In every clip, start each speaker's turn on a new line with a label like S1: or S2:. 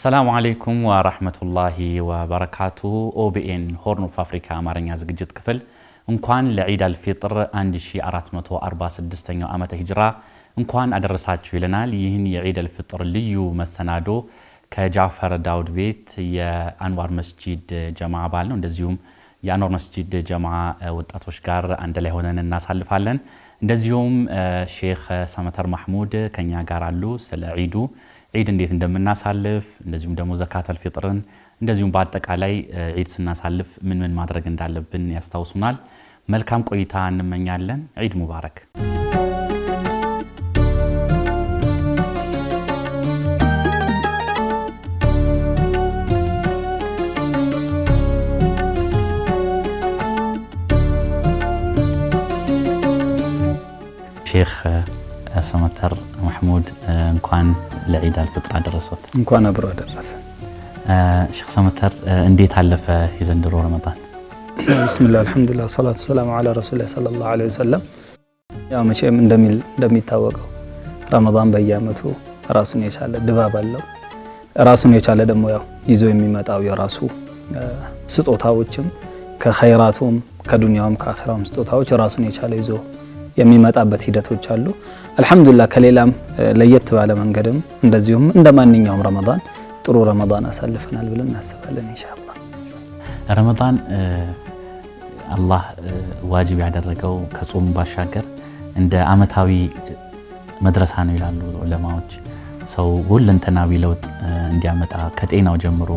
S1: السلام عليكم ورحمة الله وبركاته. OBN هورن في أفريقيا أمارنيا زجاجة كفل እንኳን ለዒድ አልፊጥር 1446ኛው ዓመተ ሂጅራ እንኳን አደረሳችሁ ይለናል። ይህን የዒድ አልፊጥር ልዩ መሰናዶ ከጃፈር ዳውድ ቤት የአንዋር መስጂድ ጀማዓ አባል ነው እንደዚሁም የአንዋር መስጂድ ጀማዓ ወጣቶች ጋር አንድ ላይ ሆነን እናሳልፋለን። እንደዚሁም ሼክ ሰመተር ማህሙድ ከኛ ጋር አሉ። ስለ ዒድ እንዴት እንደምናሳልፍ እንደዚሁም ደግሞ ዘካት አልፊጥርን እንደዚሁም በአጠቃላይ ዒድ ስናሳልፍ ምን ማድረግ እንዳለብን ያስታውሱናል። መልካም ቆይታ እንመኛለን። ዒድ ሙባረክ። ሼክ ሰመተር ማህሙድ እንኳን ለዒድ አልፊጥር አደረሰዎት።
S2: እንኳን አብሮ አደረሰ።
S1: ሼክ ሰመተር እንዴት አለፈ የዘንድሮ ረመዳን?
S2: ቢስሚላህ አልሐምዱሊላህ ሰላቱ ሰላሙ ዐላ ረሱሊላህ ሰለላሁ ዐለይሂ ወሰለም። ያው መቼም እንደሚታወቀው ረመዳን በየአመቱ ራሱን የቻለ ድባብ አለው። ራሱን የቻለ ደግሞ ያው ይዞ የሚመጣው የራሱ ስጦታዎችም ከኸይራቱም ከዱንያውም ከአኺራውም ስጦታዎች ራሱን የቻለ ይዞ የሚመጣበት ሂደቶች አሉ። አልሐምዱሊላህ ከሌላም ለየት ባለ መንገድም እንደዚሁም እንደማንኛውም ረመዳን ጥሩ ረመዳን አሳልፈናል ብለን እናስባለን ኢንሻአላህ።
S1: ረመዳን አላህ ዋጅብ ያደረገው ከጾም ባሻገር እንደ አመታዊ መድረሳ ነው ይላሉ ዑለማዎች። ሰው ሁለንተናዊ ለውጥ እንዲያመጣ ከጤናው ጀምሮ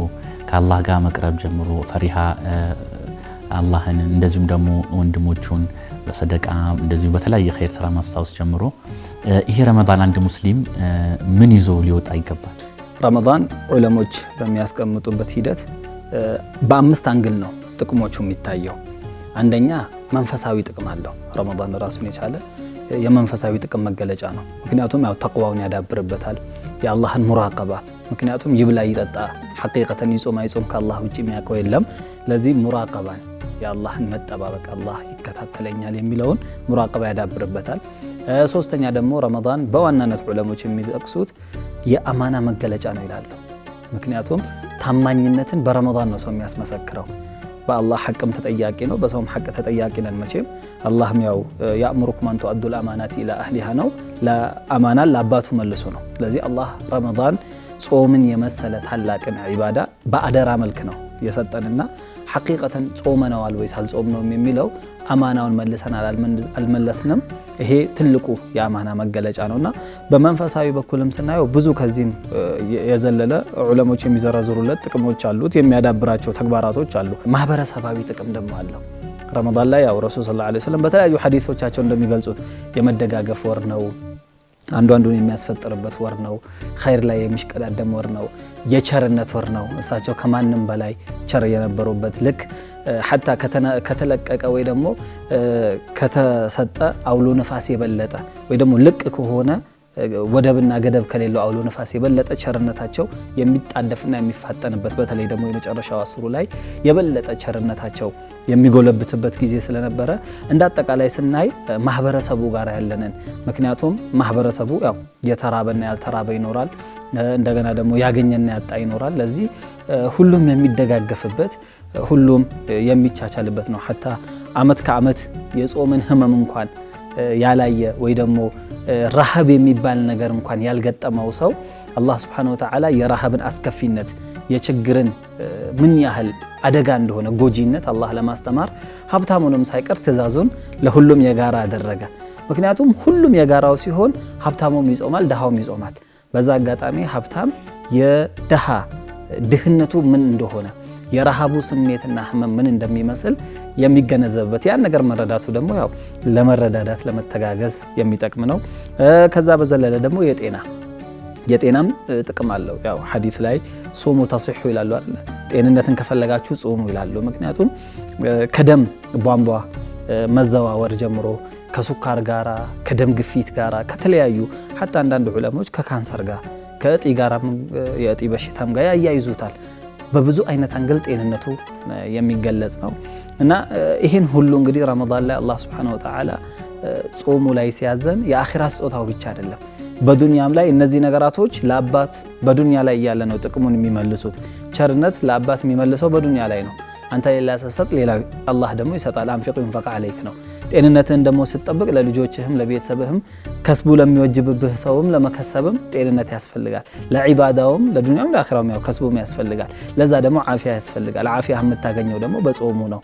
S1: ከአላህ ጋር መቅረብ ጀምሮ ፈሪሃ አላህን እንደዚሁም ደግሞ ወንድሞቹን በሰደቃ እንደዚሁ በተለያየ ኸይር ስራ ማስታወስ ጀምሮ ይሄ ረመዳን አንድ ሙስሊም ምን ይዞ ሊወጣ ይገባል?
S2: ረመዳን ዑለሞች በሚያስቀምጡበት ሂደት በአምስት አንግል ነው ጥቅሞቹ የሚታየው። አንደኛ መንፈሳዊ ጥቅም አለው። ረመዳን ራሱን የቻለ የመንፈሳዊ ጥቅም መገለጫ ነው። ምክንያቱም ያው ተቅዋውን ያዳብርበታል፣ የአላህን ሙራቀባ። ምክንያቱም ይብላ ይጠጣ ሐቂቀተን ይጾም አይጾም ከአላህ ውጪ የሚያውቀው የለም። ለዚህ ሙራቀባን የአላህን መጠባበቅ አላህ ይከታተለኛል የሚለውን ሙራቀባ ያዳብርበታል። ሶስተኛ ደግሞ ረመዳን በዋናነት ዑለሞች የሚጠቅሱት የአማና መገለጫ ነው ይላሉ። ምክንያቱም ታማኝነትን በረመዳን ነው ሰው የሚያስመሰክረው። በአላህ ሐቅም ተጠያቂ ነው፣ በሰውም ሐቅ ተጠያቂ ነን መቼም። አላህም ያው ያእምሩኩም አን ቱአዱል አማናቲ ኢላ አህሊሃ ነው፣ ለአማናን ለአባቱ መልሱ ነው። ስለዚህ አላህ ረመዳን ጾምን የመሰለ ታላቅን ዒባዳ በአደራ መልክ ነው የሰጠንና ሐቂቀተን ጾመናል ወይስ አልጾምነውም የሚለው አማናውን መልሰናል አልመለስንም፣ ይሄ ትልቁ የአማና መገለጫ ነውና በመንፈሳዊ በኩልም ስናየው ብዙ ከዚህም የዘለለ ዑለሞች የሚዘረዝሩለት ጥቅሞች አሉት፣ የሚያዳብራቸው ተግባራቶች አሉ። ማህበረሰባዊ ጥቅም ደግሞ አለው። ረመዳን ላይ ያው ረሱል ሰለላሁ ዐለይሂ ወሰለም በተለያዩ ሐዲሶቻቸው እንደሚገልጹት የመደጋገፍ ወር ነው፣ አንዱ አንዱን የሚያስፈጥርበት ወር ነው፣ ኸይር ላይ የሚሽቀዳደም ወር ነው፣ የቸርነት ወር ነው። እሳቸው ከማንም በላይ ቸር የነበሩበት ልክ ሐታ ከተለቀቀ ወይ ደግሞ ከተሰጠ አውሎ ነፋስ የበለጠ ወይ ደግሞ ልቅ ከሆነ ወደብና ገደብ ከሌለው አውሎ ነፋስ የበለጠ ቸርነታቸው የሚጣደፍና የሚፋጠንበት በተለይ ደግሞ የመጨረሻው አስሩ ላይ የበለጠ ቸርነታቸው የሚጎለብትበት ጊዜ ስለነበረ እንደ አጠቃላይ ስናይ ማህበረሰቡ ጋር ያለንን ምክንያቱም ማህበረሰቡ ያው የተራበና ያልተራበ ይኖራል፣ እንደገና ደግሞ ያገኘና ያጣ ይኖራል። ለዚህ ሁሉም የሚደጋገፍበት ሁሉም የሚቻቻልበት ነው። ሐታ አመት ከአመት የጾምን ህመም እንኳን ያላየ ወይ ደግሞ ረሃብ የሚባል ነገር እንኳን ያልገጠመው ሰው አላህ Subhanahu Wa Ta'ala የረሃብን አስከፊነት የችግርን ምን ያህል አደጋ እንደሆነ ጎጂነት አላህ ለማስተማር ሀብታሙንም ሳይቀር ትእዛዙን ለሁሉም የጋራ አደረገ። ምክንያቱም ሁሉም የጋራው ሲሆን ሀብታሙም ይጾማል፣ ደሃውም ይጾማል። በዛ አጋጣሚ ሀብታም የደሃ ድህነቱ ምን እንደሆነ የረሃቡ ስሜትና ህመም ምን እንደሚመስል የሚገነዘብበት ያን ነገር መረዳቱ ደግሞ ያው ለመረዳዳት ለመተጋገዝ የሚጠቅም ነው። ከዛ በዘለለ ደግሞ የጤናም ጥቅም አለው። ያው ሐዲስ ላይ ጾሙ ተሲሑ ይላሉ አይደል? ጤንነትን ከፈለጋችሁ ጾሙ ይላሉ። ምክንያቱም ከደም ቧንቧ መዘዋወር ጀምሮ ከሱካር ጋራ ከደም ግፊት ጋራ ከተለያዩ ሐታ አንዳንድ ዑለሞች ከካንሰር ጋር ከእጢ ጋራም የእጢ በሽታም ጋር ያያይዙታል። በብዙ አይነት አንግል ጤንነቱ የሚገለጽ ነው እና ይሄን ሁሉ እንግዲህ ረመዳን ላይ አላህ Subhanahu Wa Ta'ala ጾሙ ላይ ሲያዘን የአኺራ ስጦታው ብቻ አይደለም በዱንያም ላይ እነዚህ ነገራቶች ለአባት በዱንያ ላይ ያለ ነው ጥቅሙን የሚመልሱት። ቸርነት ለአባት የሚመልሰው በዱንያ ላይ ነው። አንተ ሌላ ሰሰጥ ሌላ አላህ ደግሞ ይሰጣል። አንፊቅ ይንፈቅ አለይክ ነው። ጤንነትህን ደግሞ ስትጠብቅ ለልጆችህም ለቤተሰብህም ከስቡ ለሚወጅብብህ ሰውም ለመከሰብም ጤንነት ያስፈልጋል። ለዒባዳውም ለዱንያውም ለአኺራውም ያው ከስቡም ያስፈልጋል። ለዛ ደግሞ ዓፊያ ያስፈልጋል። ዓፊያ የምታገኘው ደግሞ በጾሙ ነው።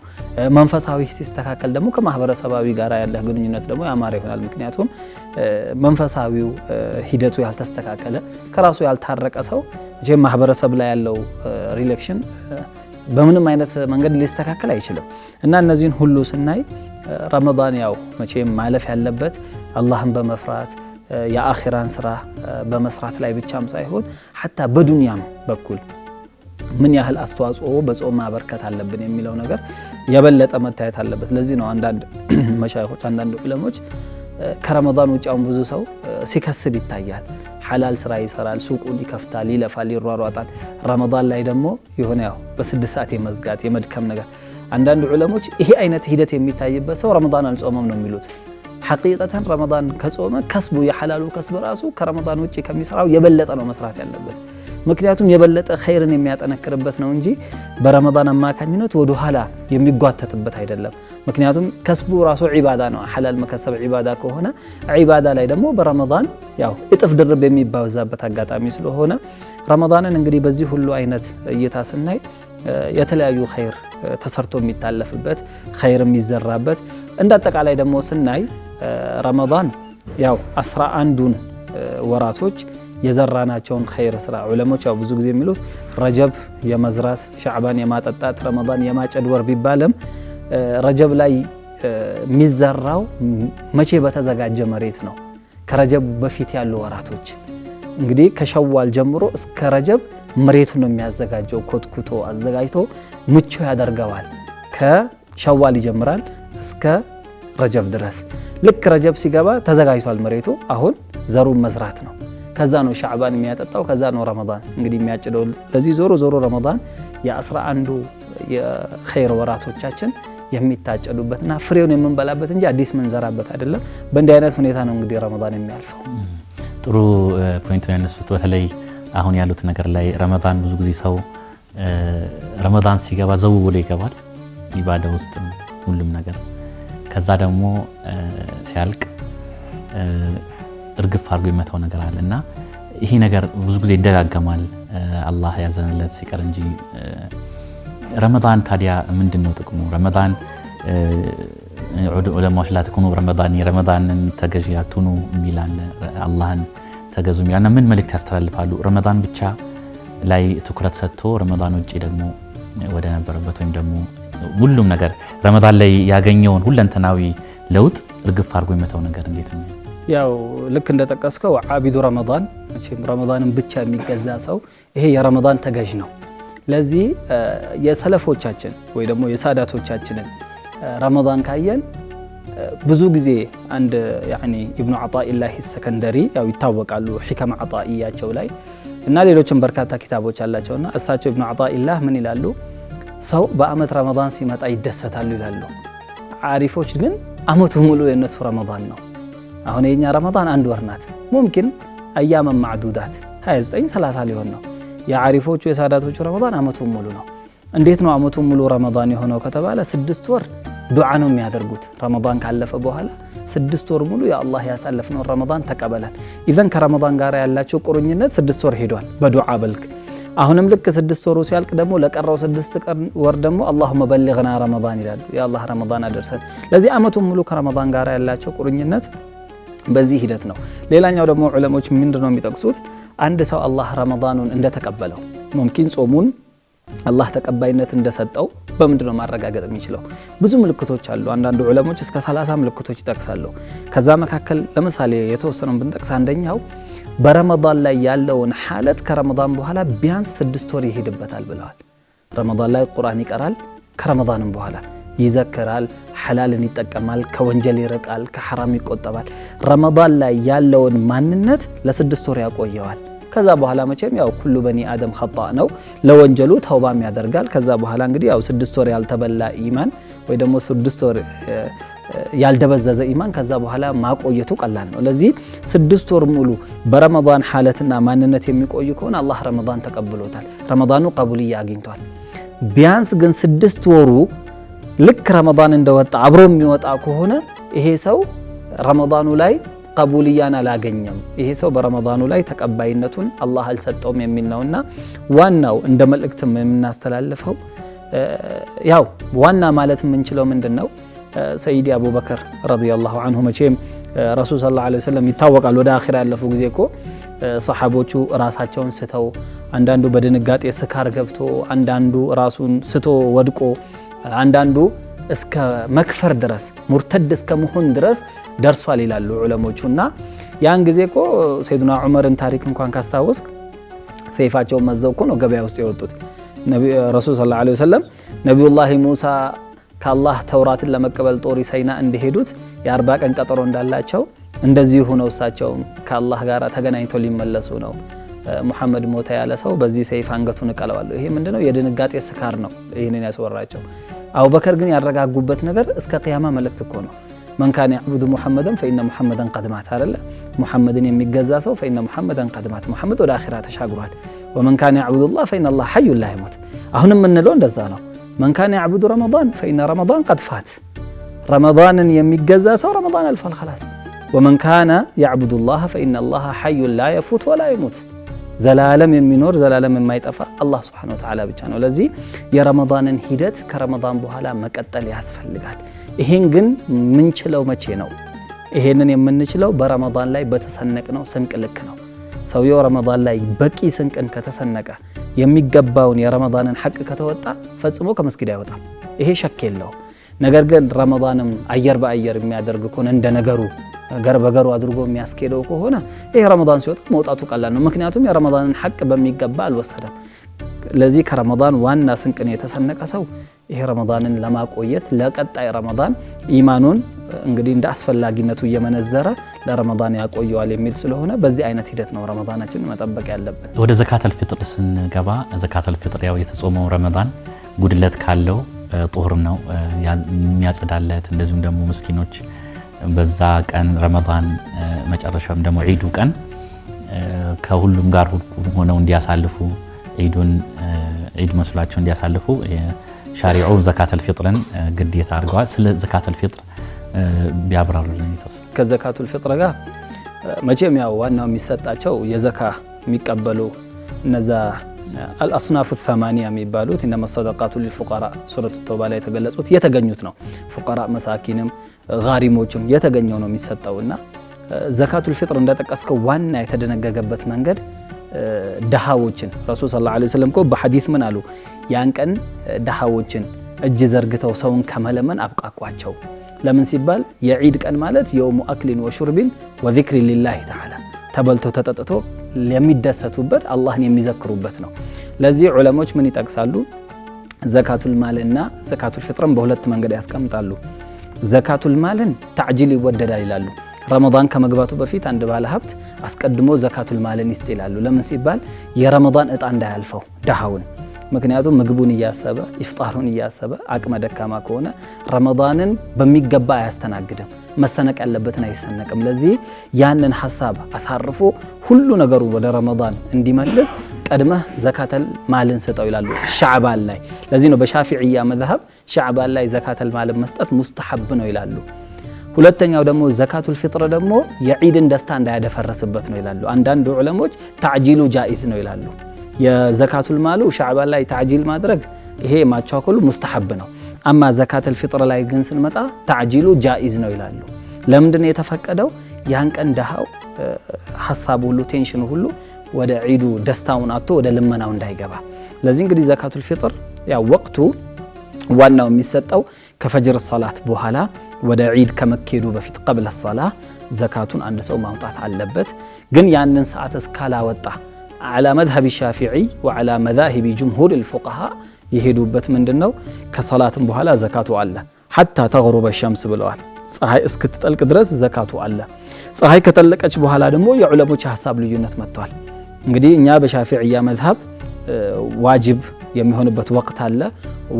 S2: መንፈሳዊ ሲስተካከል ደግሞ ከማህበረሰባዊ ጋር ያለህ ግንኙነት ደግሞ ያማረ ይሆናል። ምክንያቱም መንፈሳዊው ሂደቱ ያልተስተካከለ ከራሱ ያልታረቀ ሰው ጀ ማህበረሰብ ላይ ያለው ሪሌክሽን በምንም አይነት መንገድ ሊስተካከል አይችልም። እና እነዚህን ሁሉ ስናይ ረመዳን ያው መቼም ማለፍ ያለበት አላህን በመፍራት የአኺራን ስራ በመስራት ላይ ብቻም ሳይሆን ሐታ በዱንያም በኩል ምን ያህል አስተዋጽኦ በጾም ማበርከት አለብን የሚለው ነገር የበለጠ መታየት አለበት። ለዚህ ነው አንዳንድ መሻይኾች አንዳንድ ዑለሞች ከረመዳን ውጭ አሁን ብዙ ሰው ሲከስብ ይታያል። ሐላል ስራ ይሰራል፣ ሱቁን ይከፍታል፣ ይለፋል፣ ይሯሯጣል። ረመዳን ላይ ደግሞ የሆነ ያው በ6 ሰዓት የመዝጋት የመድከም ነገር። አንዳንድ ዑለሞች ይሄ አይነት ሂደት የሚታይበት ሰው ረመዳን አልጾመም ነው የሚሉት። ሐቂቀተን ረመዳን ከጾመ ከስቡ የሐላሉ ከስብ ራሱ ከረመዳን ውጭ ከሚሰራው የበለጠ ነው መስራት ያለበት። ምክንያቱም የበለጠ ኸይርን የሚያጠነክርበት ነው እንጂ በረመዳን አማካኝነት ወደ ኋላ የሚጓተትበት አይደለም። ምክንያቱም ከስቡ ራሱ ዒባዳ ነው። ሐላል መከሰብ ዒባዳ ከሆነ ዒባዳ ላይ ደግሞ በረመዳን ያው እጥፍ ድርብ የሚባዛበት አጋጣሚ ስለሆነ ረመዳንን እንግዲህ በዚህ ሁሉ አይነት እይታ ስናይ የተለያዩ ኸይር ተሰርቶ የሚታለፍበት ኸይር የሚዘራበት እንደ አጠቃላይ ደግሞ ስናይ ረመዳን ያው 11ዱን ወራቶች የዘራናቸውን ኸይር ስራ ዑለሞች ያው ብዙ ጊዜ የሚሉት ረጀብ የመዝራት ሻዕባን የማጠጣት ረመዳን የማጨድ ወር ቢባልም ረጀብ ላይ የሚዘራው መቼ በተዘጋጀ መሬት ነው። ከረጀብ በፊት ያሉ ወራቶች እንግዲህ ከሸዋል ጀምሮ እስከ ረጀብ መሬቱን ነው የሚያዘጋጀው። ኮትኩቶ አዘጋጅቶ ምቹ ያደርገዋል። ከሸዋል ይጀምራል እስከ ረጀብ ድረስ። ልክ ረጀብ ሲገባ ተዘጋጅቷል መሬቱ። አሁን ዘሩን መዝራት ነው። ከዛ ነው ሻዕባን የሚያጠጣው፣ ከዛ ነው ረመዳን እንግዲህ የሚያጭደው። ለዚህ ዞሮ ዞሮ ረመዳን የ11ዱ የኸይር ወራቶቻችን የሚታጨዱበትና ፍሬውን የምንበላበት እንጂ አዲስ ምንዘራበት አይደለም። በእንዲህ አይነት ሁኔታ ነው እንግዲህ ረመዳን የሚያልፈው።
S1: ጥሩ ፖይንት ነው ያነሱት። በተለይ አሁን ያሉት ነገር ላይ ረመዳን ብዙ ጊዜ ሰው ረመዳን ሲገባ ዘው ብሎ ይገባል ኢባዳ ውስጥ ሁሉም ነገር። ከዛ ደግሞ ሲያልቅ እርግፍ አድርጎ የመተው ነገር አለ እና ይሄ ነገር ብዙ ጊዜ ይደጋገማል አላህ ያዘነለት ሲቀር እንጂ። ረመዳን ታዲያ ምንድነው ጥቅሙ? ረመዳን ዑለማዎች ላይ ተኮኑ ረመዳንን ተገዢ አትሁኑ የሚል አለ፣ አላህን ተገዙ የሚል እና ምን መልእክት ያስተላልፋሉ? ረመዳን ብቻ ላይ ትኩረት ሰጥቶ ረመዳን ውጪ ደግሞ ወደ ነበረበት ወይም ደግሞ ሁሉም ነገር ረመዳን ላይ ያገኘውን ሁለንተናዊ ለውጥ እርግፍ አድርጎ የመተው ነገር እንዴት ነው?
S2: ያው ልክ እንደጠቀስከው ዓቢዱ ረመዳን መቼም ረመዳንን ብቻ የሚገዛ ሰው ይሄ የረመዳን ተገዥ ነው። ለዚህ የሰለፎቻችን ወይ ደግሞ የሳዳቶቻችንን ረመዳን ካየን ብዙ ጊዜ አንድ ያኒ ኢብኑ ዓጣኢላህ ሰከንደሪ ያው ይታወቃሉ ሒከም ዓጣኢያቸው ላይ እና ሌሎችም በርካታ ኪታቦች አላቸውና እሳቸው ኢብኑ ዓጣኢላህ ምን ይላሉ? ሰው በአመት ረመዳን ሲመጣ ይደሰታሉ ይላሉ። ዓሪፎች ግን አመቱ ሙሉ የነሱ ረመዳን ነው። አሁን የኛ ረመዳን አንድ ወር ናት። ሙምኪን አያመ ማዕዱዳት 29 30 ሊሆን ነው። የዓሪፎቹ የሳዳቶቹ ረመዳን አመቱን ሙሉ ነው። እንዴት ነው አመቱን ሙሉ ረመዳን የሆነው ከተባለ 6 ወር ዱዓ ነው የሚያደርጉት። ረመዳን ካለፈ በኋላ 6 ወር ሙሉ ያ አላህ ያሳለፍነው ረመዳን ተቀበላል። ኢዘን ከረመዳን ጋር ያላቸው ቁርኝነት 6 ወር ሄዷል በዱዓ በልክ። አሁንም ልክ 6 ወሩ ሲያልቅ ደግሞ ለቀረው 6 ቀን ወር ደግሞ አላሁመ በልግና ረመዳን ይላሉ። ያ አላህ ረመዳን አደርሰን። ለዚህ አመቱን ሙሉ ከረመዳን ጋር ያላቸው ቁርኝነት በዚህ ሂደት ነው። ሌላኛው ደግሞ ዑለሞች ምንድነው የሚጠቅሱት? አንድ ሰው አላህ ረመዳኑን እንደተቀበለው ሙምኪን ጾሙን አላህ ተቀባይነት እንደሰጠው በምንድነው ማረጋገጥ የሚችለው? ብዙ ምልክቶች አሉ። አንዳንድ ዑለሞች እስከ 30 ምልክቶች ይጠቅሳሉ። ከዛ መካከል ለምሳሌ የተወሰነውን ብንጠቅስ አንደኛው በረመዳን ላይ ያለውን ሐለት ከረመዳን በኋላ ቢያንስ 6 ወር ይሄድበታል ብለዋል። ረመዳን ላይ ቁርአን ይቀራል፣ ከረመዳንም በኋላ ይዘክራል፣ ሐላልን ይጠቀማል፣ ከወንጀል ይርቃል፣ ከሐራም ይቆጠባል። ረመዳን ላይ ያለውን ማንነት ለ6 ወር ያቆየዋል። ከዛ በኋላ መቼም ያው ኩሉ በኒ አደም ኸጣእ ነው፣ ለወንጀሉ ተውባም ያደርጋል። ከዛ በኋላ እንግዲህ ያው 6 ወር ያልተበላ ኢማን ወይ ደግሞ 6 ወር ያልደበዘዘ ኢማን ከዛ በኋላ ማቆየቱ ቀላል ነው። ለዚህ 6 ወር ሙሉ በረመዳን ሐለትና ማንነት የሚቆይ ከሆነ አላህ ረመዳን ተቀብሎታል፣ ረመዳኑ ቀቡልያ አግኝቷል። ቢያንስ ግን 6 ወሩ ልክ ረመዳን እንደወጣ አብሮ የሚወጣ ከሆነ ይሄ ሰው ረመዳኑ ላይ ቀቡልያን አላገኘም፣ ይሄ ሰው በረመዳኑ ላይ ተቀባይነቱን አላህ አልሰጠውም የሚል ነውና ዋናው እንደ መልእክትም የምናስተላልፈው ያው ዋና ማለት የምንችለው ምንድነው ሰይዲ አቡበከር ረዲየላሁ ዐንሁ መቼም ረሱል ሰለላሁ ዐለይሂ ወሰለም ይታወቃል ወደ አኺራ ያለፉ ጊዜ እኮ ሰሐቦቹ ራሳቸውን ስተው አንዳንዱ በድንጋጤ ስካር ገብቶ አንዳንዱ ራሱን ስቶ ወድቆ አንዳንዱ እስከ መክፈር ድረስ ሙርተድ እስከ መሆን ድረስ ደርሷል ይላሉ ዑለሞቹና ያን ጊዜ እኮ ሰይዱና ዑመርን ታሪክ እንኳን ካስታወስክ ሰይፋቸውን መዘው እኮ ነው ገበያ ውስጥ የወጡት ረሱል ሰለላሁ ዐለይሂ ወሰለም ነብዩላህ ሙሳ ከአላህ ተውራትን ለመቀበል ጦር ሲና እንደሄዱት የ40 ቀን ቀጠሮ እንዳላቸው እንደዚህ ሆነው እሳቸው ከአላህ ጋር ተገናኝተው ሊመለሱ ነው። ሙሐመድ ሞተ ያለ ሰው በዚህ ሰይፍ አንገቱን እቀለዋለሁ። ይሄ ምንድነው የድንጋጤ ስካር ነው ይሄንን ያስወራቸው። አቡበከር ግን ያረጋጉበት ነገር እስከ ቂያማ መልእክት እኮ ነው። من كان يعبد محمدا فإن محمدا قد مات አይደለ ሙሐመድን የሚገዛ ሰው فإن محمدا قد مات ሙሐመድ ወደ አኺራ ተሻግሯል። ومن كان يعبد الله فإن الله حي لا يموت አሁንም የምንለው እንደዛ ነው። من كان يعبد رمضان فإن رمضان قد فات رمضان የሚገዛ ሰው رمضان አልፏል خلاص ومن كان يعبد الله فإن الله حي لا يفوت ولا يموت ዘላለም የሚኖር ዘላለም የማይጠፋ አላህ Subhanahu Wa Ta'ala ብቻ ነው። ለዚህ የረመዳንን ሂደት ከረመዳን በኋላ መቀጠል ያስፈልጋል። ይሄን ግን ምንችለው መቼ ነው? ይሄንን የምንችለው በረመዳን ላይ በተሰነቅነው ስንቅ ልክ ነው። ሰውየው ረመዳን ላይ በቂ ስንቅን ከተሰነቀ የሚገባውን የረመዳንን ሐቅ ከተወጣ ፈጽሞ ከመስጊድ አይወጣም። ይሄ ሸክ የለውም። ነገር ግን ረመዳንም አየር በአየር የሚያደርግ ከሆነ እንደ ነገሩ ገር በገሩ አድርጎ የሚያስኬደው ከሆነ ይሄ ረመዳን ሲወጣ መውጣቱ ቀላል ነው። ምክንያቱም የረመዳንን ሐቅ በሚገባ አልወሰደም። ለዚህ ከረመዳን ዋና ስንቅን የተሰነቀ ሰው ይሄ ረመዳንን ለማቆየት ለቀጣይ ረመዳን ኢማኑን እንግዲህ እንደ አስፈላጊነቱ እየመነዘረ ለረመዳን ያቆየዋል የሚል ስለሆነ በዚህ አይነት ሂደት ነው ረመዳናችንን መጠበቅ ያለብን።
S1: ወደ ዘካተል ፊጥር ስንገባ ዘካተል ፊጥር ያው የተጾመው ረመዳን ጉድለት ካለው ጦር ነው የሚያጸዳለት። እንደዚሁም ደግሞ ምስኪኖች በዛ ቀን ረመዳን መጨረሻም ደግሞ ዒዱ ቀን ከሁሉም ጋር ሆነው እንዲያሳልፉ ዒዱን ዒድ መስሏቸው እንዲያሳልፉ ሻሪዑ ዘካተል ፊጥርን ግዴታ አድርገዋል። ስለ ዘካተል ፊጥር ቢያብራሩልን ይተውስ።
S2: ከዘካቱል ፊጥር ጋር መቼም ያው ዋናው የሚሰጣቸው የዘካ የሚቀበሉ እነዛ አልአስናፉ الثمانية የሚባሉት إنما الصدقات للفقراء ሱረቱ ተውባ ላይ የተገለጹት የተገኙት ነው። ፉቀራ መሳኪንም ጋሪሞችም የተገኘው ነው የሚሰጠውና ዘካቱል ፊጥር እንደተጠቀስከው ዋና የተደነገገበት መንገድ ደሃዎችን ረሱል ሰለላሁ ዐለይሂ ወሰለም በሐዲስ ምን አሉ? ያን ቀን ደሃዎችን እጅ ዘርግተው ሰውን ከመለመን አብቃቋቸው። ለምን ሲባል የዒድ ቀን ማለት የውሙ አክሊን ወሹርቢን ወዚክሪ ሊላሂ ተዓላ ተበልቶ ተጠጥቶ የሚደሰቱበት አላህን የሚዘክሩበት ነው። ለዚህ ዑለሞች ምን ይጠቅሳሉ? ዘካቱል ማልና ዘካቱል ፊጥርን በሁለት መንገድ ያስቀምጣሉ። ዘካቱል ማልን ተዕጂል ይወደዳል ይላሉ። ረመዳን ከመግባቱ በፊት አንድ ባለ ሀብት አስቀድሞ ዘካቱል ማልን ይስጥ ይላሉ። ለምን ሲባል የረመዳን እጣ እንዳያልፈው ደሃውን። ምክንያቱም ምግቡን እያሰበ ኢፍጣሩን እያሰበ አቅመ ደካማ ከሆነ ረመዳንን በሚገባ አያስተናግድም፣ መሰነቅ ያለበትን አይሰነቅም። ለዚህ ያንን ሐሳብ አሳርፎ ሁሉ ነገሩ ወደ ረመዳን እንዲመልስ ቀድመህ ዘካተል ማልን ስጠው ይላሉ ሻዕባን ላይ። ለዚህ ነው በሻፊዕያ መዝሀብ ሻዕባን ላይ ዘካተል ማልን መስጠት ሙስተሐብ ነው ይላሉ። ሁለተኛው ደግሞ ዘካቱል ፊጥር ደግሞ የዒድን ደስታ እንዳያደፈረስበት ነው ይላሉ። አንዳንድ ዑለሞች ተዕጂሉ ጃኢዝ ነው ይላሉ። የዘካቱል ማሉ ሻዕባን ላይ ተዕጂል ማድረግ ይሄ ማቻኮሉ ሙስተሐብ ነው። አማ ዘካተል ፊጥር ላይ ግን ስንመጣ ተዕጂሉ ጃኢዝ ነው ይላሉ። ለምንድን የተፈቀደው? ያን ቀን ደሃው ሐሳቡ ሁሉ ቴንሽኑ ሁሉ ወደ ዒዱ ደስታውን አጥቶ ወደ ልመናው እንዳይገባ። ለዚህ እንግዲህ ዘካቱል ፊጥር ያው ወቅቱ ዋናው የሚሰጠው ከፈጅር ሰላት በኋላ ወደ ዒድ ከመኬዱ በፊት ቀብለ ሰላህ ዘካቱን አንድ ሰው ማውጣት አለበት። ግን ያንን ሰዓት እስካላወጣ على مذهب الشافعي وعلى مذاهب جمهور الفقهاء يهدوበት ምንድነው ከሰላትም በኋላ ዘካቱ አለ حتى تغرب الشمس ብለዋል። ፀሐይ እስክትጠልቅ ድረስ ዘካቱ አለ። ፀሐይ ከጠለቀች በኋላ ደግሞ የዑለሞች ሐሳብ ልዩነት መጥቷል። እንግዲህ እኛ በሻፊዕያ መዝሀብ ዋጅብ የሚሆንበት ወቅት አለ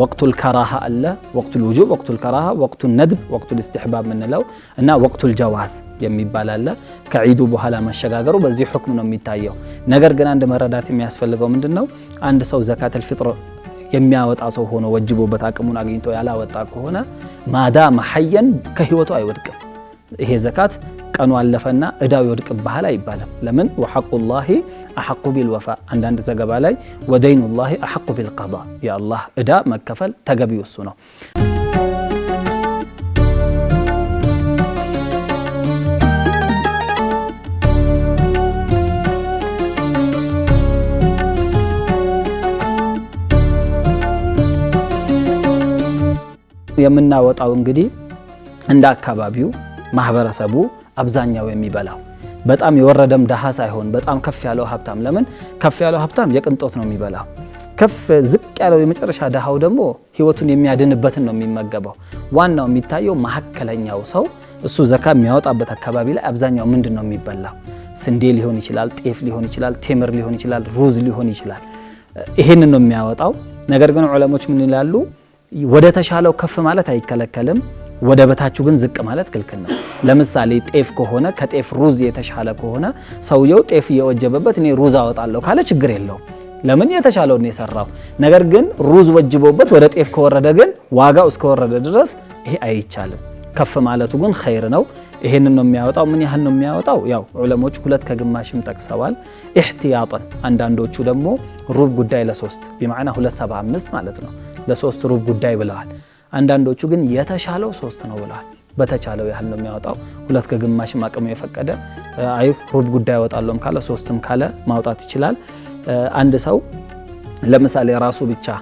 S2: ወቅቱል ከራሃ አለ ወቅቱል ውጁብ ወቅቱል ከራሃ ወቅቱል ነድብ ወቅቱል ኢስቲህባብ ምንለው እና ወቅቱል ጀዋዝ የሚባል አለ ከዒዱ በኋላ መሸጋገሩ በዚህ ሁክም ነው የሚታየው ነገር ግን አንድ መረዳት የሚያስፈልገው ምንድነው አንድ ሰው ዘካተል ፊጥር የሚያወጣ ሰው ሆኖ ወጅቦበት አቅሙን አግኝቶ ያላወጣ ከሆነ ማዳም ሐየን ከህይወቱ አይወድቅም ይሄ ዘካት ቀኑ አለፈና እዳው ይወድቅብሃል አይባልም ለምን ወሐቁላሂ አሐቁ ቢልወፋ አንዳንድ ዘገባ ላይ ወደይኑላሂ አሐቁ ቢልቀዳ የአላህ እዳ መከፈል ተገቢው እሱ ነው የምናወጣው እንግዲህ እንደ አካባቢው ማህበረሰቡ አብዛኛው የሚበላው በጣም የወረደም ደሃ ሳይሆን በጣም ከፍ ያለው ሀብታም ለምን ከፍ ያለው ሀብታም የቅንጦት ነው የሚበላው ከፍ ዝቅ ያለው የመጨረሻ ደሃው ደግሞ ህይወቱን የሚያድንበትን ነው የሚመገበው ዋናው የሚታየው መሐከለኛው ሰው እሱ ዘካ የሚያወጣበት አካባቢ ላይ አብዛኛው ምንድነው የሚበላው ስንዴ ሊሆን ይችላል ጤፍ ሊሆን ይችላል ቴምር ሊሆን ይችላል ሩዝ ሊሆን ይችላል ይሄንን ነው የሚያወጣው ነገር ግን ዑለሞች ምን ይላሉ ወደ ተሻለው ከፍ ማለት አይከለከልም ወደ በታቹ ግን ዝቅ ማለት ክልክል ነው ለምሳሌ ጤፍ ከሆነ ከጤፍ ሩዝ የተሻለ ከሆነ ሰውየው ጤፍ እየወጀበበት እኔ ሩዝ አወጣለሁ ካለ ችግር የለው ለምን የተሻለው ነው የሰራው ነገር ግን ሩዝ ወጅቦበት ወደ ጤፍ ከወረደ ግን ዋጋው እስከወረደ ድረስ ይሄ አይቻልም ከፍ ማለቱ ግን ኸይር ነው ይሄንን ነው የሚያወጣው ምን ያህል ነው የሚያወጣው ያው ዑለሞች ሁለት ከግማሽም ጠቅሰዋል ኢህቲያጠን አንዳንዶቹ ደግሞ ሩብ ጉዳይ ለ3 በማዕና 275 ማለት ነው ለሶስት ሩብ ጉዳይ ብለዋል አንዳንዶቹ ግን የተሻለው 3 ነው ብለዋል በተቻለው ያህል ነው የሚያወጣው ሁለት ከግማሽም አቅሙ የፈቀደ አይ ሩብ ጉዳይ ያወጣለም ካለ 3ም ካለ ማውጣት ይችላል አንድ ሰው ለምሳሌ ራሱ ብቻ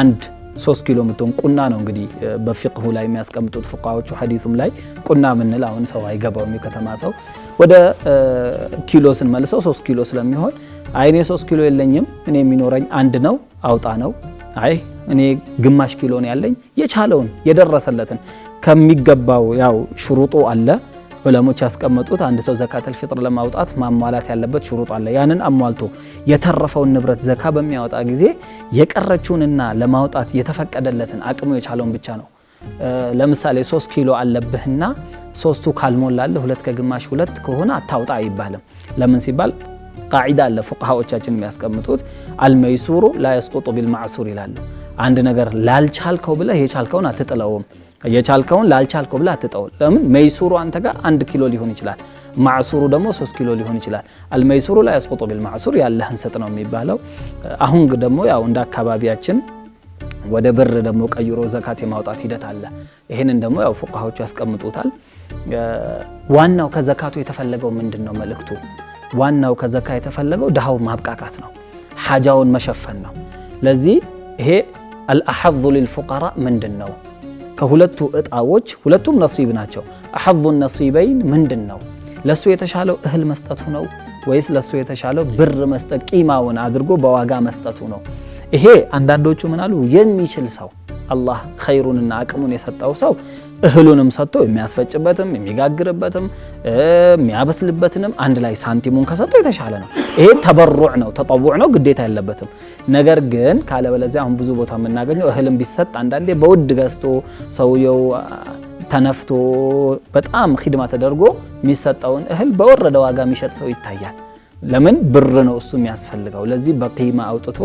S2: አንድ 3 ኪሎ ምትሆን ቁና ነው እንግዲህ በፍቅሁ ላይ የሚያስቀምጡት ፉቃዎቹ ሐዲሱም ላይ ቁና ምንል አሁን ሰው አይገባውም የከተማ ሰው ወደ ኪሎ ስንመልሰው 3 ኪሎ ስለሚሆን አይኔ 3 ኪሎ የለኝም እኔ የሚኖረኝ አንድ ነው አውጣ ነው አይ እኔ ግማሽ ኪሎ ነው ያለኝ የቻለውን የደረሰለትን ከሚገባው ያው ሽሩጡ አለ ዑለሞች ያስቀመጡት አንድ ሰው ዘካተል ፊጥር ለማውጣት ማሟላት ያለበት ሽሩጥ አለ ያንን አሟልቶ የተረፈውን ንብረት ዘካ በሚያወጣ ጊዜ የቀረችውንና ለማውጣት የተፈቀደለትን አቅሙ የቻለውን ብቻ ነው ለምሳሌ 3 ኪሎ አለብህና 3ቱ ካልሞላለህ 2 ከግማሽ 2 ከሆነ አታውጣ አይባልም ለምን ሲባል ቃዒዳ አለ ፉቃሃዎቻችን የሚያስቀምጡት አልመይሱሩ ላ يسقط بالمعسور ይላሉ አንድ ነገር ላልቻልከው ብለህ የቻልከውን አትጥለውም የቻልከውን ላልቻልከው ብለህ አትጥለው ለምን መይሱሩ አንተ ጋር 1 ኪሎ ሊሆን ይችላል ማዕሱሩ ደግሞ 3 ኪሎ ሊሆን ይችላል አልመይሱሩ ላ يسقط بالمعسور ያለህን ሰጥ ነው የሚባለው አሁን ደግሞ ያው እንደ አካባቢያችን ወደ ብር ደግሞ ቀይሮ ዘካት የማውጣት ሂደት አለ ይሄንን ደግሞ ያው ፉቃሃዎቹ ያስቀምጡታል ዋናው ከዘካቱ የተፈለገው ምንድነው መልእክቱ ዋናው ከዘካ የተፈለገው ደሃው ማብቃቃት ነው ሐጃውን መሸፈን ነው ለዚህ ይሄ الأحظ للفقراء ምንድነው ከሁለቱ እጣዎች ሁለቱም ነሲብ ናቸው أحظ النصيبين ምንድነው ለሱ የተሻለው እህል መስጠቱ ነው ወይስ ለሱ የተሻለው ብር መስጠት ቂማውን አድርጎ በዋጋ መስጠቱ ነው ይሄ አንዳንዶቹ ምን አሉ የሚችል ሰው አላህ ኸይሩንና አቅሙን የሰጠው ሰው እህሉንም ሰጥቶ የሚያስፈጭበትም የሚጋግርበትም የሚያበስልበትንም አንድ ላይ ሳንቲሙን ከሰጠው የተሻለ ነው ይሄ ተበሩዕ ነው ተጠውዕ ነው ግዴታ ያለበትም ነገር ግን ካለበለዚያ አሁን ብዙ ቦታ የምናገኘው እህልም ቢሰጥ አንዳንዴ በውድ ገዝቶ ሰውየው ተነፍቶ በጣም ኺድማ ተደርጎ የሚሰጠውን እህል በወረደ ዋጋ የሚሸጥ ሰው ይታያል ለምን ብር ነው እሱ የሚያስፈልገው ለዚህ በቂማ አውጥቶ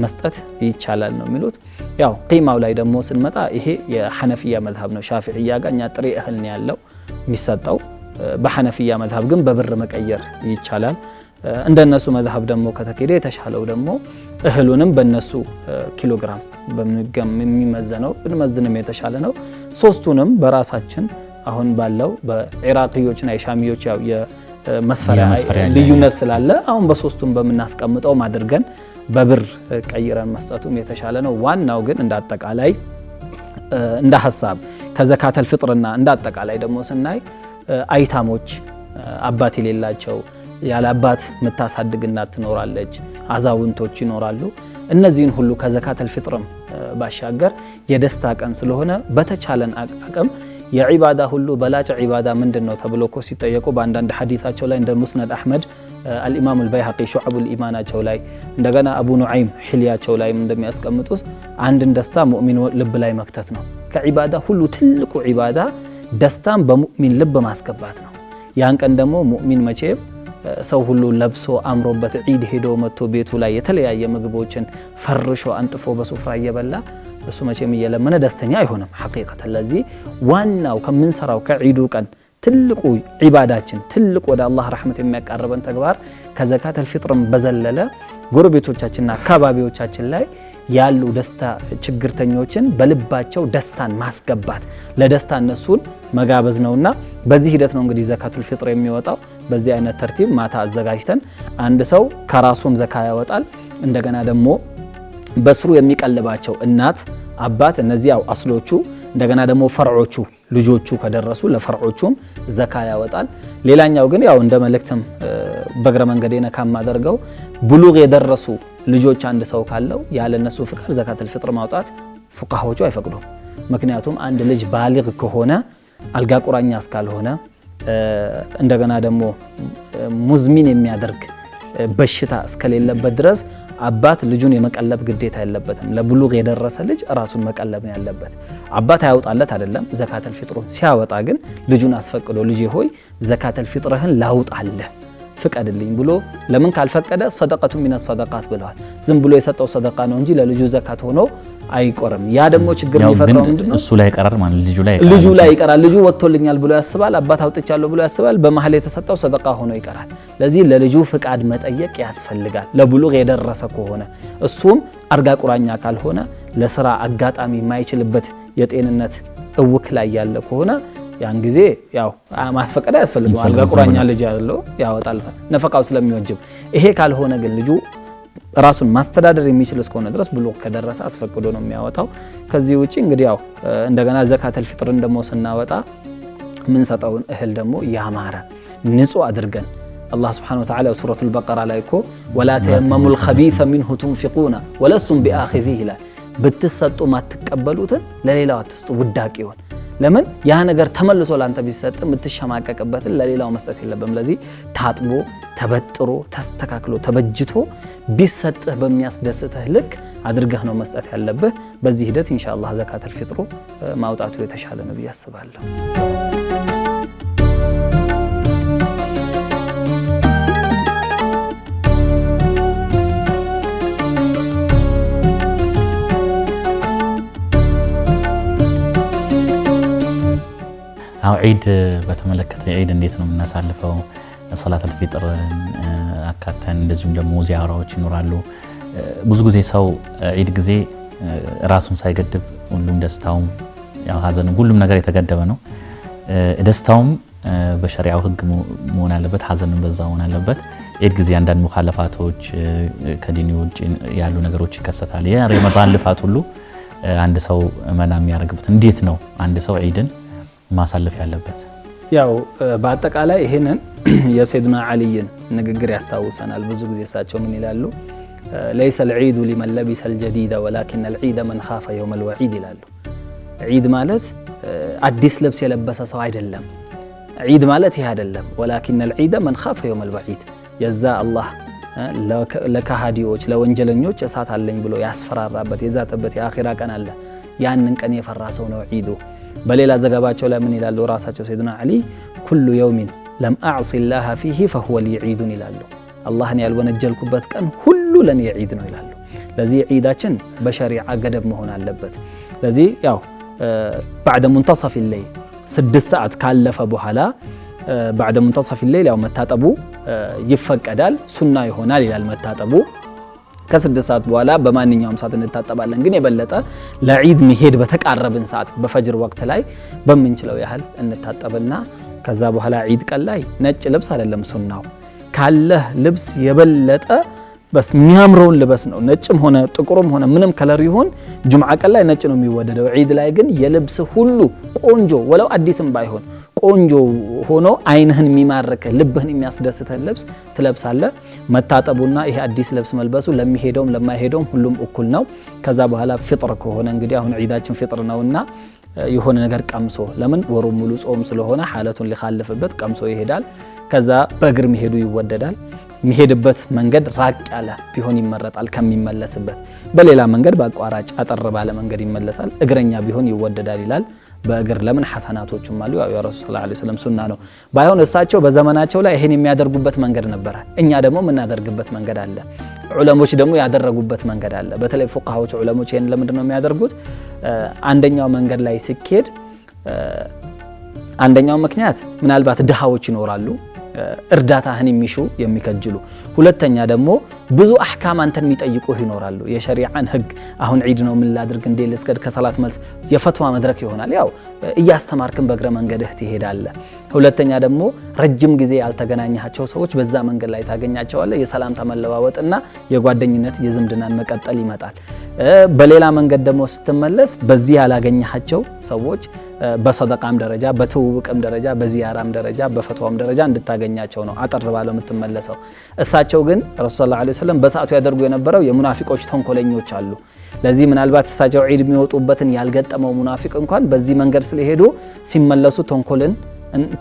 S2: መስጠት ይቻላል ነው የሚሉት ያው ቂማው ላይ ደግሞ ስንመጣ ይሄ የሐነፊያ መዝሐብ ነው ሻፊዒያ ጋር ኛ ጥሬ እህል ነው ያለው የሚሰጠው በሐነፊያ መዝሐብ ግን በብር መቀየር ይቻላል እንደነሱ መዝሐብ ደግሞ ከተከደ የተሻለው ደግሞ እህሉንም በነሱ ኪሎግራም በሚመዘነው ብንመዝንም የተሻለ ነው ሶስቱንም በራሳችን አሁን ባለው በኢራቂዮችና የሻሚዮች ያው የመስፈሪያ ልዩነት ስላለ አሁን በሶስቱም በመናስቀምጠው ማድርገን በብር ቀይረን መስጠቱም የተሻለ ነው ዋናው ግን እንዳጠቃላይ እንደ ሐሳብ ከዘካተል ፍጥርና እንዳጠቃላይ ደግሞ ስናይ አይታሞች አባት የሌላቸው ያለ አባት መታሳድግ እናት ትኖራለች አዛውንቶች ይኖራሉ እነዚህን ሁሉ ከዘካተል ፍጥርም ባሻገር የደስታ ቀን ስለሆነ በተቻለን አቅም የዒባዳ ሁሉ በላጭ ዒባዳ ምንድነው ተብሎ እኮ ሲጠየቁ በአንዳንድ ሐዲታቸው ላይ እንደ ሙስነድ አሕመድ አልኢማም አልበይሀቂ ሹዐቡል ኢማናቸው ላይ እንደገና አቡ ኑዐይም ሒልያቸው ላይ እንደሚያስቀምጡት አንድን ደስታ ሙእሚን ልብ ላይ መክተት ነው። ከዒባዳ ሁሉ ትልቁ ዒባዳ ደስታን በሙእሚን ልብ ማስገባት ነው። ያን ቀን ደግሞ ሙእሚን መቼም ሰው ሁሉ ለብሶ አምሮበት ዒድ ሄዶ መጥቶ ቤቱ ላይ የተለያየ ምግቦችን ፈርሾ አንጥፎ በሱፍራ እየበላ እሱ መቼም እየለመነ ደስተኛ አይሆንም ሐቂቀተን። ለዚህ ዋናው ከምንሰራው ከዒዱ ቀን ትልቁ ዒባዳችን ትልቁ ወደ አላህ ረሕመት የሚያቃርበን ተግባር ከዘካተል ፊጥርም በዘለለ ጎረቤቶቻችንና አካባቢዎቻችን ላይ ያሉ ደስታ ችግርተኞችን በልባቸው ደስታን ማስገባት ለደስታ እነሱን መጋበዝ ነውና በዚህ ሂደት ነው እንግዲህ ዘካቱል ፊጥር የሚወጣው። በዚህ አይነት ተርቲብ ማታ አዘጋጅተን አንድ ሰው ከራሱም ዘካ ያወጣል። እንደገና ደግሞ በስሩ የሚቀልባቸው እናት፣ አባት እነዚህ ያው አስሎቹ፣ እንደገና ደግሞ ፈርዖቹ ልጆቹ ከደረሱ ለፈርዖቹም ዘካ ያወጣል። ሌላኛው ግን ያው እንደ መልእክትም በእግረ መንገዴ ነካም አደርገው ብሉግ የደረሱ ልጆች አንድ ሰው ካለው ያለ እነሱ ፍቃድ ዘካተል ፊጥር ማውጣት ፉቃሃዎቹ አይፈቅዱም። ምክንያቱም አንድ ልጅ ባሊግ ከሆነ አልጋ ቁራኛ እስካልሆነ እንደገና ደግሞ ሙዝሚን የሚያደርግ በሽታ እስከሌለበት ድረስ አባት ልጁን የመቀለብ ግዴታ የለበትም። ለብሉግ የደረሰ ልጅ ራሱን መቀለብ ነው ያለበት። አባት ያውጣለት አይደለም ዘካተል ፊጥሩን ሲያወጣ ግን ልጁን አስፈቅዶ ልጄ ሆይ ዘካተል ፊጥርህን ላውጣለህ ፍቀድልኝ ብሎ ለምን ካልፈቀደ ሰደቀቱ ሚነ ሰደቃት ብለዋል። ዝም ብሎ የሰጠው ሰደቃ ነው እንጂ ለልጁ ዘካት ሆኖ አይቆርም። ያ ደግሞ ችግር የሚፈጥረው ምንድነው?
S1: እሱ ላይ ይቀራል ማለት
S2: ልጁ ላይ ይቀራል። ልጁ ወጥቶልኛል ብሎ ያስባል፣ አባት አውጥቻለሁ ብሎ ያስባል። በመሃል የተሰጠው ሰደቃ ሆኖ ይቀራል። ለዚህ ለልጁ ፍቃድ መጠየቅ ያስፈልጋል። ለብሉግ የደረሰ ከሆነ እሱም አርጋ ቁራኛ ካልሆነ ለስራ አጋጣሚ የማይችልበት የጤንነት እውክ ላይ ያለ ከሆነ ያን ጊዜ ያው ማስፈቀድ ያስፈልገው። አልጋ ቁራኛ ልጅ ያለው ያወጣል ነፈቃው ስለሚወጅብ። ይሄ ካልሆነ ግን ልጁ ራሱን ማስተዳደር የሚችል እስከሆነ ድረስ ብሉግ ከደረሰ አስፈቅዶ ነው የሚያወጣው። ከዚህ ውጪ እንግዲህ ያው እንደገና ዘካተል ፊጥርን ደግሞ ስናወጣ ምን ሰጠውን እህል ደግሞ ያማረ ንጹህ አድርገን አላህ Subhanahu Wa Ta'ala ሱረቱል በቀራ ላይ እኮ ወላ ተየመሙል ኸቢሰ ሚንሁ ቱንፊቁና ወለስቱም ቢአኺዚሂ ይላል። ብትሰጡ ማትቀበሉትን ለሌላው አትስጡ ውዳቂውን። ለምን ያ ነገር ተመልሶ ላንተ ቢሰጥ የምትሸማቀቅበትን ለሌላው መስጠት የለብም። ለዚህ ታጥቦ ተበጥሮ ተስተካክሎ ተበጅቶ ቢሰጥህ በሚያስደስትህ ልክ አድርገህ ነው መስጠት ያለብህ። በዚህ ሂደት ኢንሻአላህ ዘካተል ፊጥሩ ማውጣቱ የተሻለ ነው ብዬ አስባለሁ።
S1: አው ዒድ በተመለከተ ዒድ እንዴት ነው የምናሳልፈው? ሰላተል ፊጥር አካተን እንደዚሁም ደግሞ ዚያራዎች ይኖራሉ። ብዙ ጊዜ ሰው ዒድ ጊዜ ራሱን ሳይገድብ ሁሉም ደስታውም ያው ሀዘንም ሁሉም ነገር የተገደበ ነው። ደስታውም በሸሪዓው ህግ መሆን አለበት፣ ሀዘንም በዛው መሆን አለበት። ዒድ ጊዜ አንዳንድ ሙኻለፋቶች ከዲኑ ውጪ ያሉ ነገሮች ይከሰታል። የረመዳን ልፋት ሁሉ አንድ ሰው መና የሚያደርግበት እንዴት ነው አንድ ሰው ዒድን ማሳለፍ ያለበት?
S2: ያው በአጠቃላይ ይሄንን የሰይድና አልይን ንግግር ያስታውሰናል። ብዙ ጊዜ እሳቸው ምን ይላሉ? ليس العيد لمن لبس الجديد ولكن العيد من خاف يوم الوعيد ይላሉ። ዒድ ማለት አዲስ ልብስ የለበሰ ሰው አይደለም። ዒድ ማለት ይሄ አይደለም። ولكن العيد من خاف يوم الوعيد የዛ አላህ ለካሃዲዎች ለወንጀለኞች እሳት አለኝ ብሎ ያስፈራራበት የዛተበት የአኺራ ቀን አለ። ያንን ቀን የፈራ ሰው ነው ዒዱ። በሌላ ዘገባቸው ላይ ምን ይላሉ ራሳቸው ሰይድና አሊ? ኩሉ የውሚን ለም አዕሲ ላህ ፊሂ ፈሁወ ሊ ዒዱን ይላሉ። አላህን ያልወነጀልኩበት ቀን ሁሉ ለኔ ዒድ ነው ይላሉ። ለዚህ ዒዳችን በሸሪዓ ገደብ መሆን አለበት። ለዚህ ያው بعد منتصف الليل 6 ሰዓት ካለፈ በኋላ بعد منتصف الليل ያው መታጠቡ ይፈቀዳል፣ ሱና ይሆናል ይላል መታጠቡ። ከ6 ሰዓት በኋላ በማንኛውም ሰዓት እንታጠባለን። ግን የበለጠ ለዒድ መሄድ በተቃረብን ሰዓት በፈጅር ወቅት ላይ በምንችለው ያህል እንታጠብና ከዛ በኋላ ዒድ ቀን ላይ ነጭ ልብስ አይደለም ሱናው፣ ካለህ ልብስ የበለጠ በስ የሚያምረውን ልበስ ነው። ነጭም ሆነ ጥቁርም ሆነ ምንም ከለር ይሁን ጁምዓ ቀን ላይ ነጭ ነው የሚወደደው። ዒድ ላይ ግን የልብስ ሁሉ ቆንጆ ወለው አዲስም ባይሆን ቆንጆ ሆኖ አይንህን የሚማርክ ልብህን የሚያስደስተህ ልብስ ትለብሳለህ። መታጠቡና ይሄ አዲስ ልብስ መልበሱ ለሚሄደውም ለማይሄደውም ሁሉም እኩል ነው። ከዛ በኋላ ፍጥር ከሆነ እንግዲህ አሁን ዒዳችን ፍጥር ነውና የሆነ ነገር ቀምሶ ለምን ወሩ ሙሉ ጾም ስለሆነ ሐለቱን ሊኻልፍበት ቀምሶ ይሄዳል። ከዛ በእግር መሄዱ ይወደዳል። የሚሄድበት መንገድ ራቅ ያለ ቢሆን ይመረጣል ከሚመለስበት። በሌላ መንገድ በአቋራጭ አጠር ባለ መንገድ ይመለሳል። እግረኛ ቢሆን ይወደዳል ይላል። በእግር ለምን ሐሰናቶችም አሉ። ያው የረሱል ሰለላሁ ዐለይሂ ወሰለም ሱና ነው። ባይሆን እሳቸው በዘመናቸው ላይ ይሄን የሚያደርጉበት መንገድ ነበር። እኛ ደግሞ የምናደርግበት መንገድ አለ። ዑለሞች ደግሞ ያደረጉበት መንገድ አለ። በተለይ ፉቃሃዎች ዑለሞች ይሄን ለምንድን ነው የሚያደርጉት? አንደኛው መንገድ ላይ ሲኬድ አንደኛው ምክንያት ምናልባት ድሃዎች ይኖራሉ እርዳታህን የሚሹ የሚከጅሉ። ሁለተኛ ደግሞ ብዙ አህካም አንተን የሚጠይቁህ ይኖራሉ። የሸሪዓን ህግ አሁን ዒድ ነው ምን ላድርግ እንዴ ልስገድ ከሰላት መልስ የፈትዋ መድረክ ይሆናል። ያው እያስተማርክን በእግረ መንገድህ ትሄዳለህ። ሁለተኛ ደግሞ ረጅም ጊዜ ያልተገናኛቸው ሰዎች በዛ መንገድ ላይ ታገኛቸዋለህ። የሰላምታ መለዋወጥና የጓደኝነት የዝምድናን መቀጠል ይመጣል። በሌላ መንገድ ደግሞ ስትመለስ በዚህ ያላገኛቸው ሰዎች በሰደቃም ደረጃ በትውውቅም ደረጃ በዚያራም ደረጃ በፈትዋም ደረጃ እንድታገኛቸው ነው አጠር ባለው የምትመለሰው። እሳቸው ግን ረሱል ሰለላሁ ዐለይሂ ወሰለም በሰዓቱ ያደርጉ የነበረው የሙናፊቆች ተንኮለኞች አሉ። ለዚህ ምናልባት እሳቸው ዒድ የሚወጡበትን ያልገጠመው ሙናፊቅ እንኳን በዚህ መንገድ ስለሄዱ ሲመለሱ ተንኮልን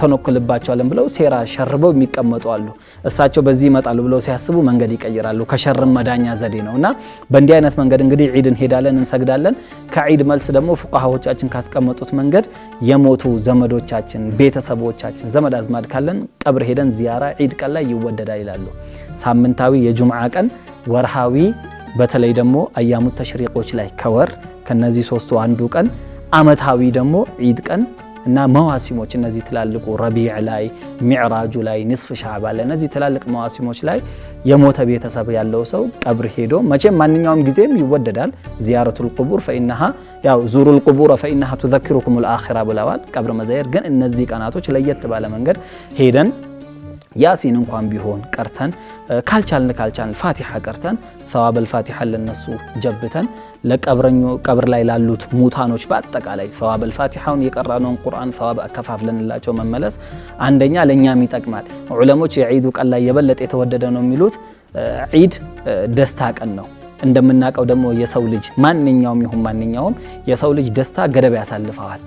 S2: ተነክልባቸዋለን ብለው ሴራ ሸርበው የሚቀመጡ አሉ። እሳቸው በዚህ ይመጣሉ ብለው ሲያስቡ መንገድ ይቀይራሉ። ከሸርም መዳኛ ዘዴ ነውና በእንዲህ አይነት መንገድ እንግዲህ ዒድ እንሄዳለን እንሰግዳለን። ከዒድ መልስ ደግሞ ፉቃሃዎቻችን ካስቀመጡት መንገድ የሞቱ ዘመዶቻችን ቤተሰቦቻችን ዘመድ አዝማድ ካለን ቀብር ሄደን ዚያራ ዒድ ቀን ላይ ይወደዳል ይላሉ። ሳምንታዊ የጁምዓ ቀን፣ ወርሃዊ በተለይ ደግሞ አያሙ ተሽሪቆች ላይ ከወር ከነዚህ ሶስቱ አንዱ ቀን፣ አመታዊ ደግሞ ዒድ ቀን እና መዋሲሞች እነዚህ ትላልቁ ረቢዕ ላይ ሚዕራጁ ላይ ንስፍ ሻዕባን ላይ እነዚህ ትላልቅ መዋሲሞች ላይ የሞተ ቤተሰብ ያለው ሰው ቀብር ሄዶ መቼም ማንኛውም ጊዜም ይወደዳል። ዚያረቱል ቁቡር ፈኢነሃ ያው ዙሩል ቁቡር ፈኢነሃ ትዘክሩኩሙል አኺራ ብለዋል። ቀብር መዘየር ግን እነዚህ ቀናቶች ለየት ባለ መንገድ ሄደን ያሲን እንኳን ቢሆን ቀርተን ካልቻልን ፋቲሓ ቀርተን ሰዋበል ፋቲሓ ለነሱ ጀብተን ለቀብረኞ ቀብር ላይ ላሉት ሙታኖች በአጠቃላይ ሰዋበል ፋቲሓውን የቀራነውን ቁርአን ሰዋብ አከፋፍለንላቸው መመለስ አንደኛ ለኛም ይጠቅማል። ዑለሞች የዒዱ ቀን ላይ የበለጠ የተወደደ ነው የሚሉት ዒድ ደስታ ቀን ነው። እንደምናውቀው ደግሞ የሰው ልጅ ማንኛውም ይሁን ማንኛውም የሰው ልጅ ደስታ ገደብ ያሳልፈዋል።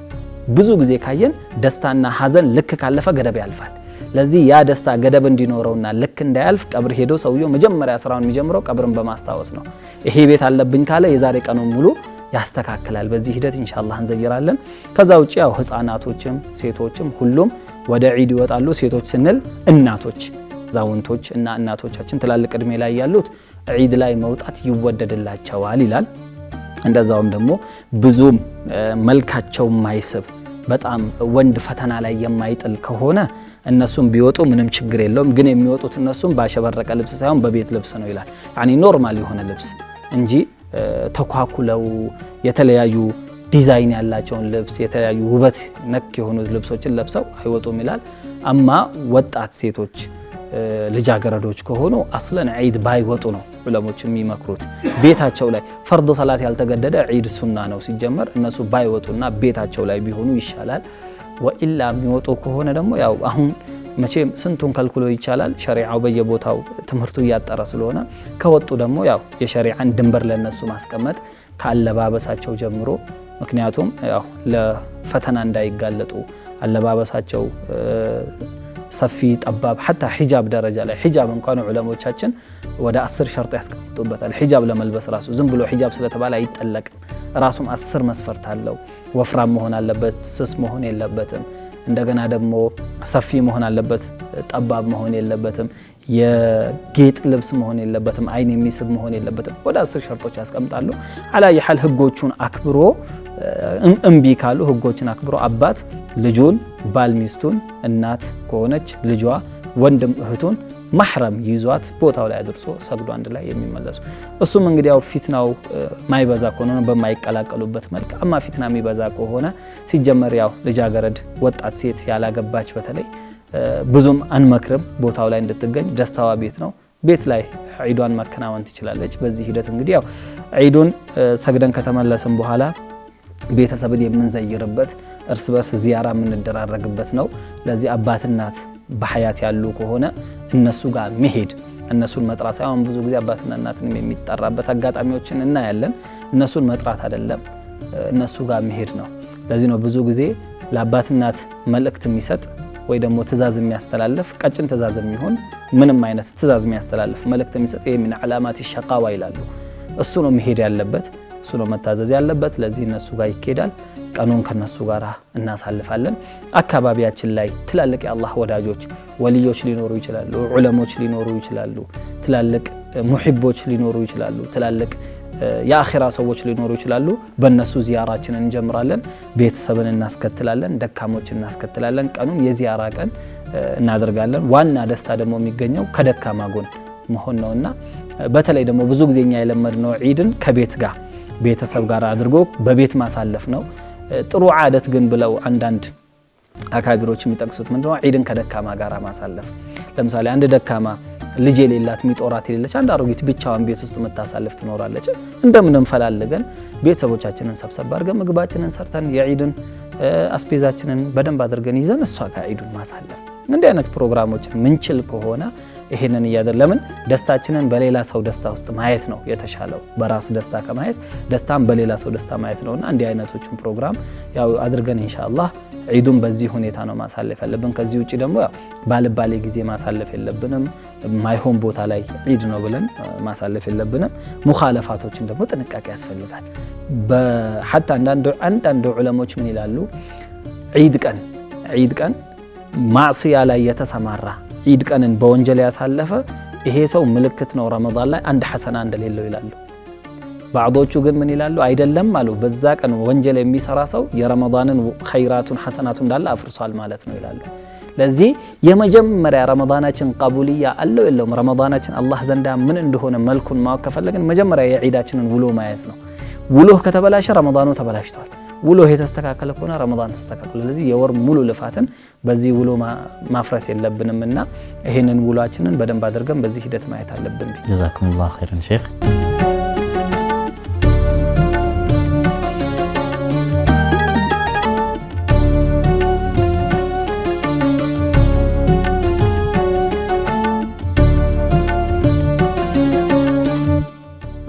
S2: ብዙ ጊዜ ካየን ደስታና ሐዘን ልክ ካለፈ ገደብ ያልፋል። ለዚህ ያ ደስታ ገደብ እንዲኖረውና ልክ እንዳያልፍ ቀብር ሄዶ ሰውየው መጀመሪያ ስራውን የሚጀምረው ቀብርን በማስታወስ ነው። ይሄ ቤት አለብኝ ካለ የዛሬ ቀኑን ሙሉ ያስተካክላል። በዚህ ሂደት ኢንሻአላህ እንዘይራለን። ከዛ ውጪ ያው ህፃናቶችም ሴቶችም ሁሉም ወደ ዒድ ይወጣሉ። ሴቶች ስንል እናቶች፣ ዛውንቶች እና እናቶቻችን ትላልቅ እድሜ ላይ ያሉት ዒድ ላይ መውጣት ይወደድላቸዋል ይላል። እንደዛውም ደግሞ ብዙም መልካቸው ማይስብ በጣም ወንድ ፈተና ላይ የማይጥል ከሆነ እነሱም ቢወጡ ምንም ችግር የለውም። ግን የሚወጡት እነሱም ባሸበረቀ ልብስ ሳይሆን በቤት ልብስ ነው ይላል። ያኒ ኖርማል የሆነ ልብስ እንጂ ተኳኩለው የተለያዩ ዲዛይን ያላቸውን ልብስ የተለያዩ ውበት ነክ የሆኑ ልብሶችን ለብሰው አይወጡም ይላል። አማ ወጣት ሴቶች ልጃገረዶች ከሆኑ አስለን ዒድ ባይወጡ ነው ዑለሞች የሚመክሩት። ቤታቸው ላይ ፈርድ ሰላት ያልተገደደ ዒድ ሱና ነው ሲጀመር። እነሱ ባይወጡና ቤታቸው ላይ ቢሆኑ ይሻላል። ወኢላ የሚወጡ ከሆነ ደግሞ ያው አሁን መቼም ስንቱን ከልክሎ ይቻላል። ሸሪዓው በየቦታው ትምህርቱ እያጠረ ስለሆነ ከወጡ ደግሞ ያው የሸሪዓን ድንበር ለነሱ ማስቀመጥ ከአለባበሳቸው ጀምሮ፣ ምክንያቱም ያው ለፈተና እንዳይጋለጡ አለባበሳቸው ሰፊ ጠባብ ሐታ ሒጃብ ደረጃ ላይ ሒጃብ እንኳን ዑለሞቻችን ወደ 10 ሸርጥ ያስቀምጡበታል። ሒጃብ ለመልበስ ራሱ ዝም ብሎ ሒጃብ ስለተባለ አይጠለቅም። ራሱም 10 መስፈርት አለው። ወፍራም መሆን አለበት፣ ስስ መሆን የለበትም። እንደገና ደግሞ ሰፊ መሆን አለበት፣ ጠባብ መሆን የለበትም። የጌጥ ልብስ መሆን የለበትም፣ አይን የሚስብ መሆን የለበትም። ወደ 10 ሸርጦች ያስቀምጣሉ። አላየ ሐል ህጎቹን አክብሮ እምቢ ካሉ ህጎችን አክብሮ አባት ልጁን፣ ባል ሚስቱን፣ እናት ከሆነች ልጇ፣ ወንድም እህቱን ማህረም ይዟት ቦታው ላይ አድርሶ ሰግዶ አንድ ላይ የሚመለሱ። እሱም እንግዲህ ያው ፊትናው ማይበዛ ከሆነ በማይቀላቀሉበት መልክ። አማ ፊትና የሚበዛ ከሆነ ሲጀመር ያው ልጃገረድ ወጣት ሴት ያላገባች በተለይ ብዙም አንመክርም ቦታው ላይ እንድትገኝ። ደስታዋ ቤት ነው። ቤት ላይ ዒዷን ማከናወን ትችላለች። በዚህ ሂደት እንግዲህ ያው ዒዱን ሰግደን ከተመለስን በኋላ ቤተሰብን የምንዘይርበት እርስ በርስ ዚያራ የምንደራረግበት ነው። ለዚህ አባት እናት በሐያት ያሉ ከሆነ እነሱ ጋር መሄድ እነሱን መጥራት ሳይሆን ብዙ ጊዜ አባትና እናትንም የሚጠራበት አጋጣሚዎችን እናያለን። እነሱን መጥራት አይደለም እነሱ ጋር መሄድ ነው። ለዚህ ነው ብዙ ጊዜ ለአባት እናት መልእክት የሚሰጥ ወይ ደግሞ ትእዛዝ የሚያስተላልፍ ቀጭን ትእዛዝ የሚሆን ምንም አይነት ትእዛዝ የሚያስተላልፍ መልእክት የሚሰጥ ይሄ ምን ዓላማት ሸቃዋ ይላሉ። እሱ ነው መሄድ ያለበት፣ እሱ ነው መታዘዝ ያለበት። ለዚህ እነሱ ጋር ይኬዳል። ቀኑን ከነሱ ጋር እናሳልፋለን። አካባቢያችን ላይ ትላልቅ የአላህ ወዳጆች ወልዮች ሊኖሩ ይችላሉ፣ ዑለሞች ሊኖሩ ይችላሉ፣ ትላልቅ ሙሂቦች ሊኖሩ ይችላሉ፣ ትላልቅ የአኺራ ሰዎች ሊኖሩ ይችላሉ። በእነሱ ዚያራችንን እንጀምራለን። ቤተሰብን እናስከትላለን፣ ደካሞችን እናስከትላለን። ቀኑን የዚያራ ቀን እናደርጋለን። ዋና ደስታ ደግሞ የሚገኘው ከደካማ ጎን መሆን ነውና በተለይ ደግሞ ብዙ ጊዜኛ የለመድነው ዒድን ከቤት ጋር ቤተሰብ ጋር አድርጎ በቤት ማሳለፍ ነው። ጥሩ ዓደት ግን ብለው አንዳንድ አካቢሮች የሚጠቅሱት ምንድነው ዒድን ከደካማ ጋር ማሳለፍ። ለምሳሌ አንድ ደካማ ልጅ የሌላት ሚጦራት የሌለች አንድ አሮጊት ብቻዋን ቤት ውስጥ መታሳለፍ ትኖራለች። እንደምንም ፈላለገን ቤተሰቦቻችንን ሰብሰብ አድርገን ምግባችንን ሰርተን የዒድን አስፔዛችንን በደንብ አድርገን ይዘን እሷ ጋር ዒዱን ማሳለፍ። እንዲህ አይነት ፕሮግራሞችን ምንችል ከሆነ ይሄንን እያደረግን ለምን ደስታችንን በሌላ ሰው ደስታ ውስጥ ማየት ነው የተሻለው። በራስ ደስታ ከማየት ደስታን በሌላ ሰው ደስታ ማየት ነውና እንዲህ አይነቶችን ፕሮግራም ያው አድርገን ኢንሻአላህ ዒዱን በዚህ ሁኔታ ነው ማሳለፍ ያለብን። ከዚህ ውጪ ደግሞ ያው ባልባሌ ጊዜ ማሳለፍ የለብንም። ማይሆን ቦታ ላይ ዒድ ነው ብለን ማሳለፍ የለብንም። ሙኻለፋቶችን ደግሞ ጥንቃቄ ያስፈልጋል። በሐታ አንዳንድ ዑለሞች ምን ይላሉ? ዒድ ቀን ማዕሲያ ላይ የተሰማራ ዒድ ቀንን በወንጀል ያሳለፈ ይሄ ሰው ምልክት ነው ረመዳን ላይ አንድ ሐሰና እንደሌለው ይላሉ። ባዕዶቹ ግን ምን ይላሉ? አይደለም አሉ። በዛ ቀን ወንጀል የሚሰራ ሰው የረመዳንን ኸይራቱን ሐሰናቱን እንዳለ አፍርሷል ማለት ነው ይላሉ። ለዚህ የመጀመሪያ ረመዳናችን ቀቡልያ አለው የለውም፣ ረመዳናችን አላህ ዘንዳ ምን እንደሆነ መልኩን ማወቅ ከፈለግን መጀመሪያ የዒዳችንን ውሎ ማየት ነው። ውሎህ ከተበላሸ ረመዳኑ ተበላሽቷል። ውሎህ የተስተካከለ ከሆነ ረመዳን ተስተካከለ። ለዚህ የወር ሙሉ ልፋትን በዚህ ውሎ ማፍረስ የለብንምና ይሄንን ውሏችንን በደንብ አድርገን በዚህ ሂደት ማየት አለብን።
S1: ጀዛኩሙላሁ ኸይረን ሼክ።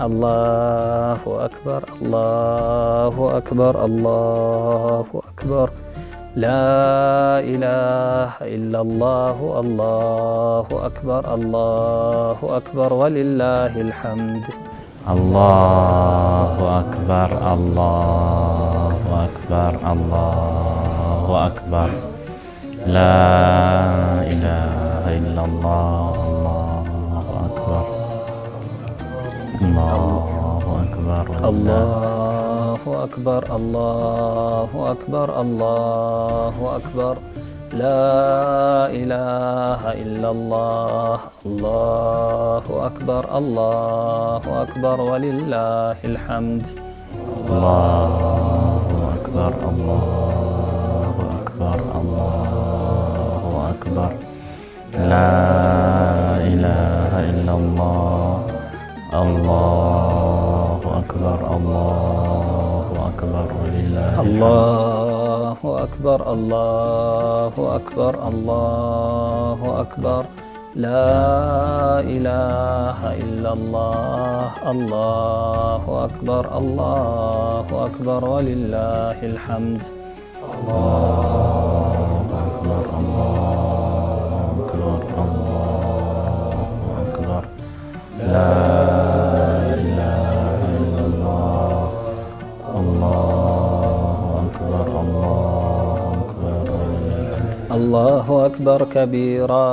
S2: الله أكبر الله أكبر الله أكبر لا إله إلا الله الله أكبر الله أكبر ولله الحمد
S1: الله أكبر الله أكبر الله أكبر لا إله إلا الله الله أكبر الله أكبر
S2: الله أكبر الله أكبر الله أكبر لا إله إلا الله الله أكبر الله أكبر ولله الحمد
S1: الله أكبر الله أكبر الله أكبر لا إله إلا الله الله أكبر الله أكبر ولله
S2: الله أكبر الله أكبر الله أكبر لا إله إلا الله الله أكبر الله أكبر ولله الحمد
S1: الله أكبر الله أكبر الله أكبر لا
S2: الله أكبر كبيرا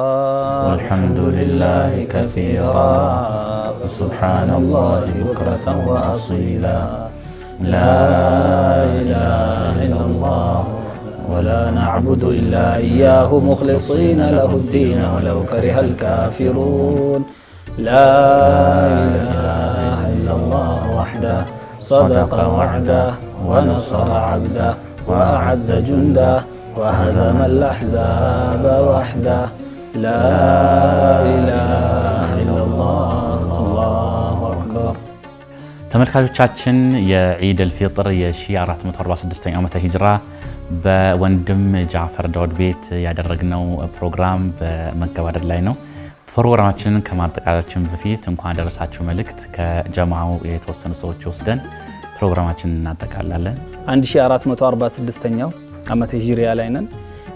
S1: والحمد لله كثيرا وسبحان الله بكرة وأصيلا لا إله إلا الله ولا نعبد إلا إياه مخلصين له الدين ولو كره الكافرون لا إله إلا الله وحده صدق وعده ونصر عبده وأعز جنده وهزم الأحزاب وحده لا إله إلا الله الله أكبر ተመልካቾቻችን የዒድ አልፊጥር የ1446 ዓመተ ሂጅራ በወንድም ጃዕፈር ዳውድ ቤት ያደረግነው ፕሮግራም በመገባደድ ላይ ነው። ፕሮግራማችንን ከማጠቃለላችን በፊት እንኳን ደረሳችሁ መልእክት ከጀማዓው የተወሰኑ ሰዎች ወስደን ፕሮግራማችንን እናጠቃላለን።
S2: 1446ኛው ዓመተ ሂጅሪያ ላይ ነን።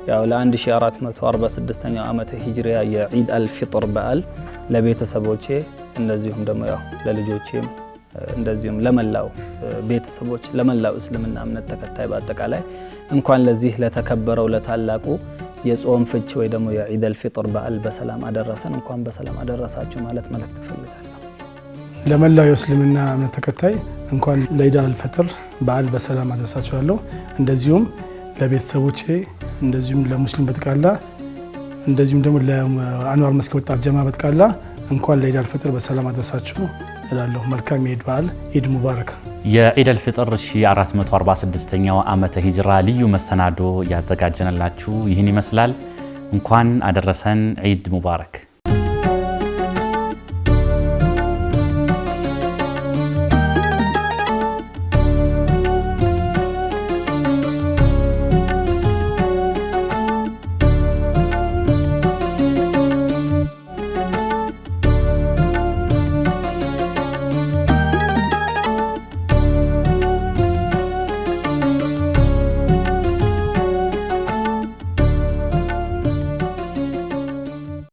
S2: ያው ለ1446ኛው ዓመተ ሂጅሪያ የዒድ አልፊጥር በዓል ለቤተሰቦቼ እንደዚሁም ደግሞ ያው ለልጆቼም እንደዚሁም ለመላው ቤተሰቦች ለመላው እስልምና እምነት ተከታይ በአጠቃላይ እንኳን ለዚህ ለተከበረው ለታላቁ የጾም ፍች ወይ ደግሞ የዒድ አልፊጥር በዓል በሰላም አደረሰን፣ እንኳን በሰላም አደረሳችሁ ማለት መልእክት ፈልጋለሁ።
S3: ለመላው የእስልምና እምነት ተከታይ እንኳን ለዒድ አልፊጥር በዓል በሰላም አደረሳችኋለሁ። እንደዚሁም ለቤተሰቦቼ እንደዚሁም ለሙስሊም በጠቅላላ እንደዚሁም ደግሞ ለአንዋር መስጊድ ወጣት ጀማ በጠቅላላ እንኳን ለዒድ አልፊጥር በሰላም አደረሳችሁ እላለሁ። መልካም የዒድ በዓል፣ ኢድ ሙባረክ።
S1: የዒድ አልፊጥር 1446ኛው ዓመተ ሂጅራ ልዩ መሰናዶ ያዘጋጀንላችሁ ይህን ይመስላል። እንኳን አደረሰን። ዒድ ሙባረክ።